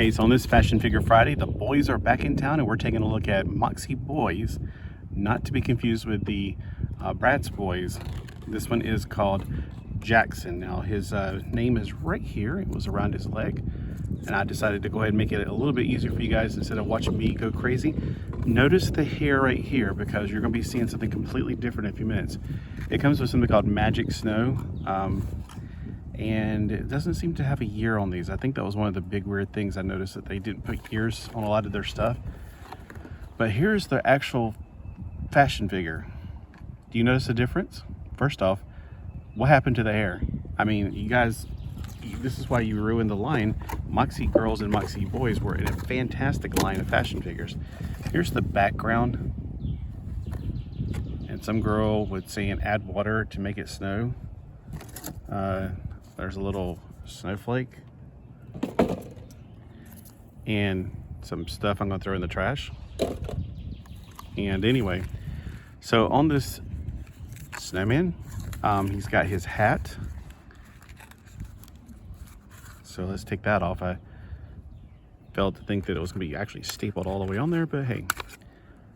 Hey, so on this Fashion Figure Friday, the Boyz are back in town and we're taking a look at Moxie Boyz, not to be confused with the Bratz Boyz. This one is called Jaxson. Now his name is right here. It was around his leg. And I decided to go ahead and make it a little bit easier for you guys instead of watching me go crazy. Notice the hair right here because you're going to be seeing something completely different in a few minutes. It comes with something called Magic Snow. And it doesn't seem to have a year on these. I think that was one of the big weird things I noticed, that they didn't put years on a lot of their stuff. But here's the actual fashion figure. Do you notice the difference? First off, what happened to the hair? I mean, you guys, this is why you ruined the line. Moxie girls and Moxie boys were in a fantastic line of fashion figures. Here's the background. And some girl would say, add water to make it snow. There's a little snowflake and some stuff I'm gonna throw in the trash. And anyway, so on this snowman, he's got his hat. So let's take that off. I failed to think that it was gonna be actually stapled all the way on there, but hey,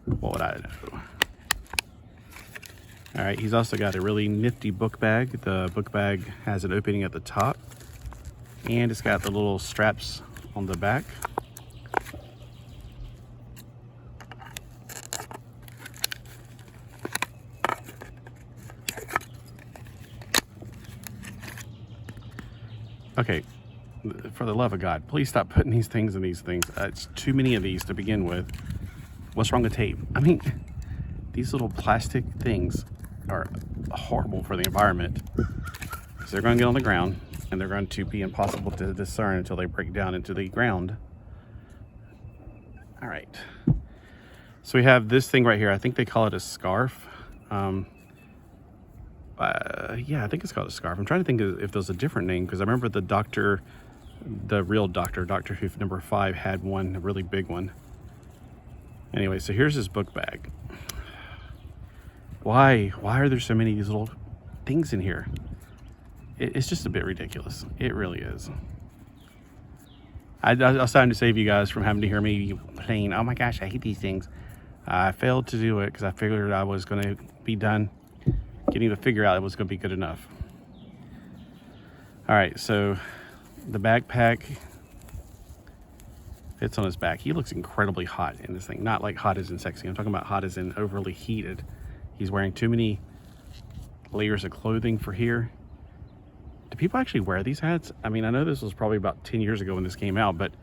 what would I know? All right, he's also got a really nifty book bag. The book bag has an opening at the top and it's got the little straps on the back. Okay, for the love of God, please stop putting these things in these things. It's too many of these to begin with. What's wrong with tape? I mean, these little plastic things are horrible for the environment because they're going to get on the ground and they're going to be impossible to discern until they break down into the ground. All right, so we have this thing right here. I think they call it a scarf. Yeah, I think it's called a scarf. I'm trying to think if there's a different name because I remember the doctor, the real Doctor Who number 5 had one, a really big one. Anyway, so here's his book bag. Why are there so many of these little things in here? It's just a bit ridiculous. It really is. I was trying to save you guys from having to hear me saying, oh my gosh, I hate these things. I failed to do it because I figured I was going to be done getting the figure out. It was going to be good enough. All right, so the backpack fits on his back. He looks incredibly hot in this thing. Not like hot as in sexy. I'm talking about hot as in overly heated. He's wearing too many layers of clothing for here. Do people actually wear these hats? I mean, I know this was probably about 10 years ago when this came out, but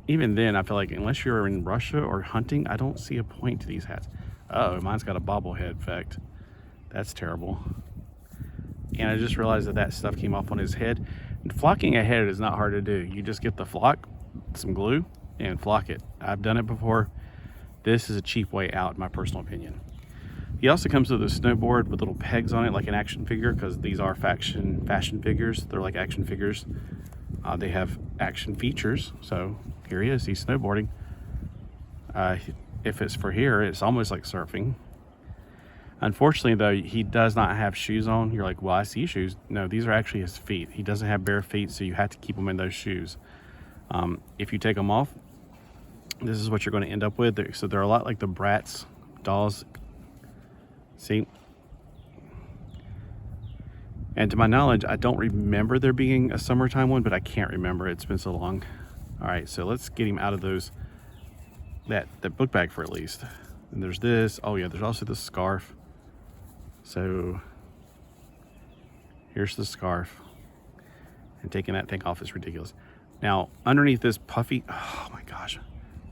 even then, I feel like unless you're in Russia or hunting, I don't see a point to these hats. Uh-oh, mine's got a bobblehead effect. That's terrible. And I just realized that that stuff came off on his head. And flocking a head is not hard to do. You just get the flock, some glue, and flock it. I've done it before. This is a cheap way out, in my personal opinion. He also comes with a snowboard with little pegs on it, like an action figure, because these are fashion figures. They're like action figures. They have action features. So here he is, he's snowboarding. If it's for here, it's almost like surfing. Unfortunately, though, he does not have shoes on. You're like, well, I see shoes. No, these are actually his feet. He doesn't have bare feet, so you have to keep him in those shoes. If you take them off, this is what you're going to end up with. So they're a lot like the Bratz dolls. See? And to my knowledge, I don't remember there being a summertime one, but I can't remember. It's been so long. All right, so let's get him out of that book bag for at least. And there's this. Oh yeah, there's also this scarf. So here's the scarf. And taking that thing off is ridiculous. Now, underneath this puffy, oh my gosh,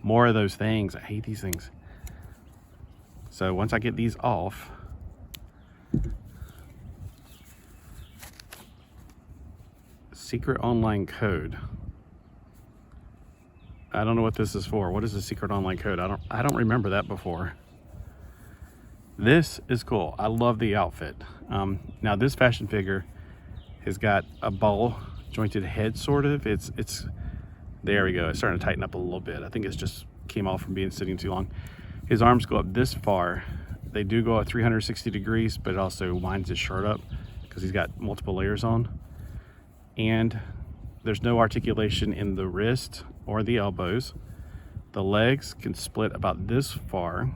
more of those things. I hate these things. So once I get these off, secret online code. I don't know what this is for. What is the secret online code? I don't remember that before. This is cool. I love the outfit. Now this fashion figure has got a ball jointed head, sort of. It's there we go. It's starting to tighten up a little bit. I think it's just came off from being sitting too long. His arms go up this far. They do go at 360 degrees, but it also winds his shirt up because he's got multiple layers on. And there's no articulation in the wrist or the elbows. The legs can split about this far,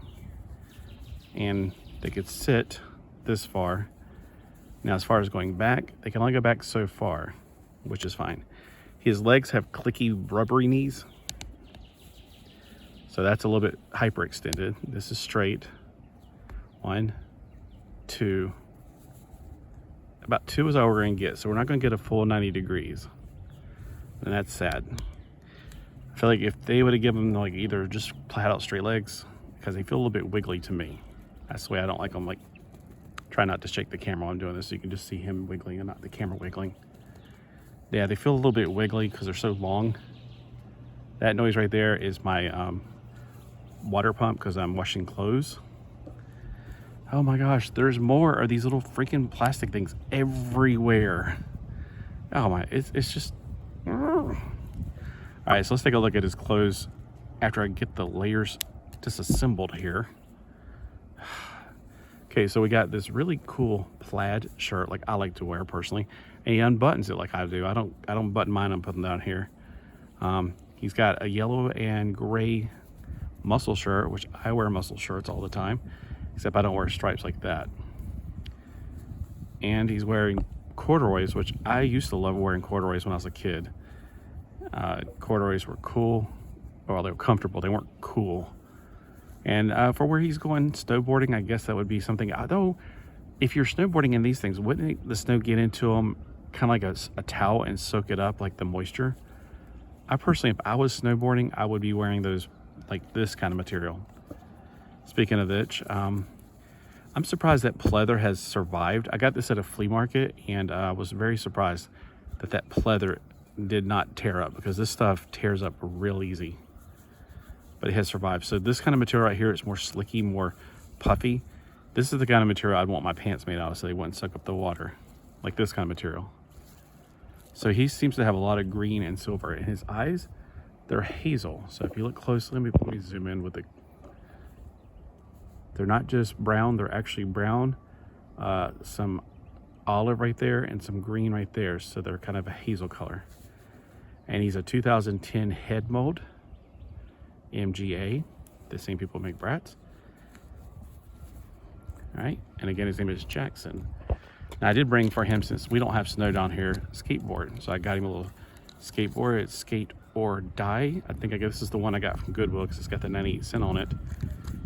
and they could sit this far. Now, as far as going back, they can only go back so far, which is fine. His legs have clicky, rubbery knees, so that's a little bit hyperextended. This is straight. 1, 2. About 2 is all we're going to get, so we're not going to get a full 90 degrees, and that's sad. I feel like if they would have given like either just flat out straight legs, because they feel a little bit wiggly to me. That's the way I don't like them. Like, try not to shake the camera while I'm doing this so you can just see him wiggling and not the camera wiggling. Yeah, they feel a little bit wiggly because they're so long. That noise right there is my water pump because I'm washing clothes. Oh my gosh, there's more of these little freaking plastic things everywhere. Oh my, it's just... All right, so let's take a look at his clothes after I get the layers disassembled here. Okay, so we got this really cool plaid shirt, like I like to wear personally, and he unbuttons it like I do. I don't button mine. I'm putting down here. He's got a yellow and gray muscle shirt, which I wear muscle shirts all the time, except I don't wear stripes like that. And he's wearing corduroys, which I used to love wearing corduroys when I was a kid. Corduroys were cool. Well, they were comfortable. They weren't cool. And for where he's going snowboarding, I guess that would be something. Although, if you're snowboarding in these things, wouldn't the snow get into them kind of like a towel and soak it up, like the moisture? I personally, if I was snowboarding, I would be wearing those, like this kind of material. Speaking of which, I'm surprised that pleather has survived. I got this at a flea market, and I was very surprised that pleather did not tear up, because this stuff tears up real easy, but it has survived. So this kind of material right here, it's more slicky, more puffy. This is the kind of material I'd want my pants made out of so they wouldn't suck up the water, like this kind of material. So he seems to have a lot of green and silver in his eyes. They're hazel. So if you look closely, let me zoom in with the, they're not just brown, they're actually brown, some olive right there and some green right there. So they're kind of a hazel color. And he's a 2010 head mold, MGA, the same people make brats. All right, and again, his name is Jaxson. Now, I did bring for him, since we don't have snow down here, skateboard. So I got him a little skateboard. It's Skate or Die. I think this is the one I got from Goodwill because it's got the 98 cent on it.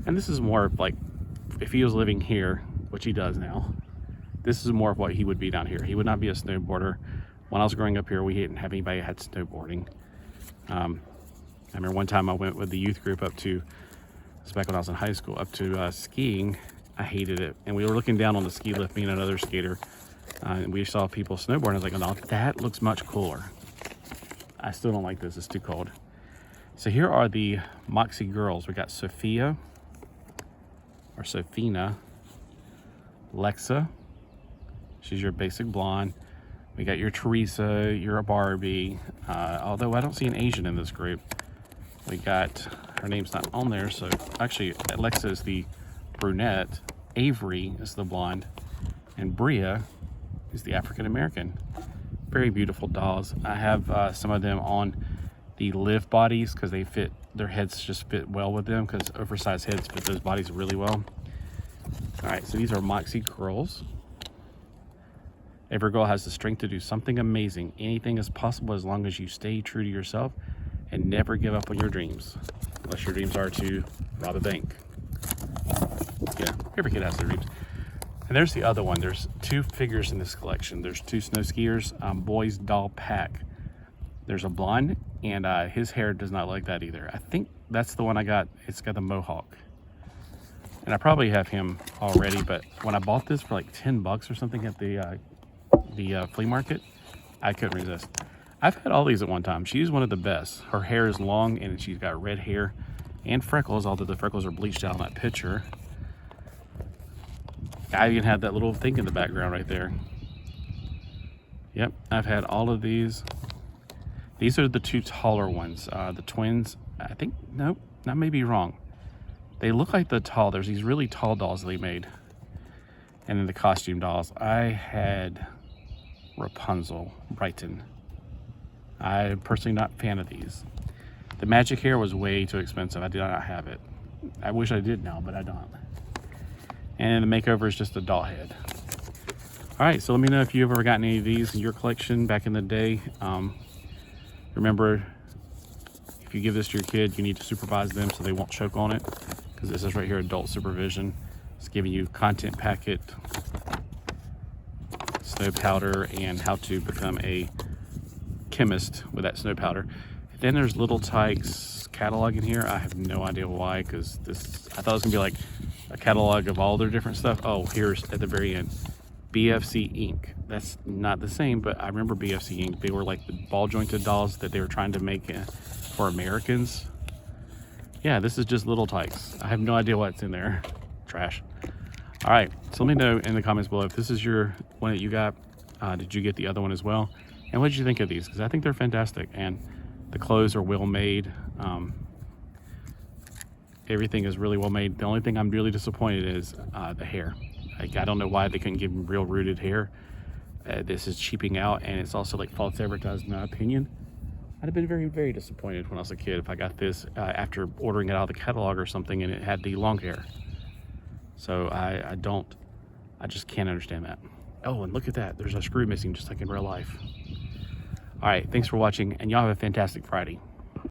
And this is more of like, if he was living here, which he does now, this is more of what he would be down here. He would not be a snowboarder. When I was growing up here, we didn't have anybody that had snowboarding. I remember one time I went with the youth group up to, this was back when I was in high school, up to skiing. I hated it. And we were looking down on the ski lift, me and another skater, and we saw people snowboarding. I was like, oh, no, that looks much cooler. I still don't like this, it's too cold. So here are the Moxie girls. We got Sophia, or Sophina, Lexa, she's your basic blonde. We got your Teresa, you're a Barbie, although I don't see an Asian in this group. We got, her name's not on there, so actually Alexa is the brunette, Avery is the blonde, and Bria is the African American. Very beautiful dolls. I have some of them on the live bodies because they fit, their heads just fit well with them, because oversized heads fit those bodies really well. All right, so these are Moxie girls. Every girl has the strength to do something amazing. Anything is possible as long as you stay true to yourself and never give up on your dreams. Unless your dreams are to rob a bank. Yeah, every kid has their dreams. And there's the other one. There's 2 figures in this collection. There's 2 snow skiers, Boyz doll pack. There's a blonde, and his hair does not like that either. I think that's the one I got. It's got the mohawk. And I probably have him already, but when I bought this for like $10 or something at the flea market, I couldn't resist. I've had all these at one time. She's one of the best. Her hair is long, and she's got red hair and freckles, although the freckles are bleached out in that picture. I even had that little thing in the background right there. Yep, I've had all of these. These are the 2 taller ones. The twins, I think, nope, that may be wrong. They look like the tall, there's these really tall dolls they made. And then the costume dolls. I had Rapunzel, Brighton. I'm personally not a fan of these. The magic hair was way too expensive. I did not have it. I wish I did now, but I don't. And the makeover is just a doll head. All right, so let me know if you've ever gotten any of these in your collection back in the day. Remember, if you give this to your kid, you need to supervise them so they won't choke on it, because this is right here, adult supervision. It's giving you content packet, snow powder, and how to become a chemist with that snow powder. Then there's Little Tikes catalog in here. I have no idea why, because this, I thought it was gonna be like a catalog of all their different stuff. Oh, here's at the very end, BFC ink. That's not the same, but I remember BFC ink. They were like the ball jointed dolls that they were trying to make for Americans. Yeah, this is just Little Tikes. I have no idea what's in there. Trash. All right, so let me know in the comments below if this is your one that you got. Did you get the other one as well? And what did you think of these? Because I think they're fantastic, and the clothes are well made. Everything is really well made. The only thing I'm really disappointed is the hair. Like, I don't know why they couldn't give him real rooted hair. This is cheaping out, and it's also like false advertised in my opinion. I'd have been very, very disappointed when I was a kid if I got this after ordering it out of the catalog or something and it had the long hair. So I just can't understand that. Oh, and look at that. There's a screw missing just like in real life. All right, thanks for watching, and y'all have a fantastic Friday.